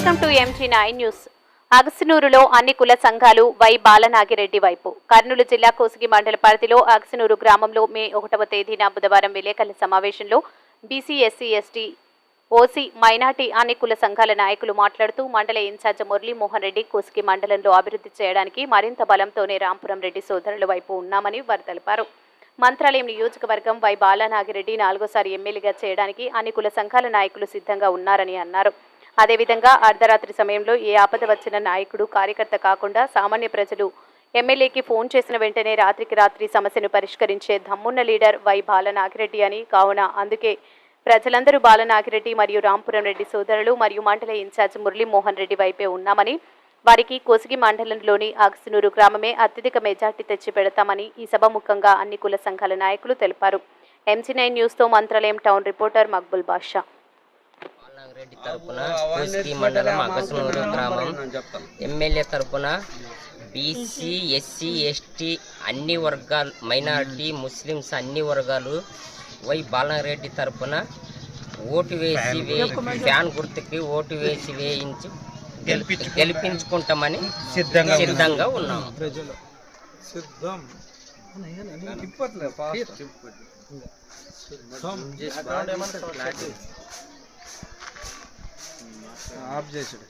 Welcome to MG9 news. అగస్నూరులో అన్ని కుల సంఘాలు వై బాలనాగిరెడ్డి వైపు. కర్నూలు జిల్లా కోసిగి మండల పరిధిలో అగస్నూరు గ్రామంలో మే 1వ తేదీన బుధవారం విలేకరుల సమావేశంలో BC, SC, ST, OC, minority అన్ని కుల సంఘాల నాయకులు మాట్లాడుతూ మండల ఇన్ఛార్జ్ మురళీమోహన్ రెడ్డి కోసిగి మండలంలో అభివృద్ధి చేయడానికి మరింత బలంతోనే రాంపురం రెడ్డి సోదరుల వైపు ఉన్నామని వారు తెలిపారు. మంత్రాలయం నియోజకవర్గం వై బాలనాగిరెడ్డి 4వ ఎమ్మెల్యేగా చేయడానికి అన్ని కుల సంఘాల నాయకులు సిద్ధంగా ఉన్నారని అన్నారు. అదేవిధంగా అర్ధరాత్రి సమయంలో ఏ ఆపద వచ్చిన నాయకుడు, కార్యకర్త కాకుండా సామాన్య ప్రజలు ఎమ్మెల్యేకి ఫోన్ చేసిన వెంటనే రాత్రికి రాత్రి సమస్యను పరిష్కరించే దమ్మున్న లీడర్ వై బాలనాగిరెడ్డి అని, కావున అందుకే ప్రజలందరూ బాలనాగిరెడ్డి మరియు రాంపురం రెడ్డి సోదరులు మరియు మండల ఇన్ఛార్జ్ మురళీమోహన్ రెడ్డి వైపే ఉన్నామని, వారికి కోసిగి మండలంలోని అగస్నూరు గ్రామమే అత్యధిక మెజార్టీ తెచ్చి పెడతామని ఈ సభాముఖంగా అన్ని కుల సంఘాల నాయకులు తెలిపారు. MG9 న్యూస్తో మంత్రాలయం టౌన్ రిపోర్టర్ మక్బుల్ బాషా. రెడ్డి తరపున కోసిగి మండలం అగస్నూరు గ్రామం ఎమ్మెల్యే తరపున బీసీ, ఎస్సీ, ఎస్టీ అన్ని వర్గాలు, మైనారిటీ, ముస్లిమ్స్ అన్ని వర్గాలు వై బాలనాగిరెడ్డి తరపున ఓటు వేసి ఫ్యాన్ గుర్తుకి ఓటు వేసి వేయించి గెలిపించుకుంటామని సిద్ధంగా ఉన్నాము. ఆఫ్ చేసాడు.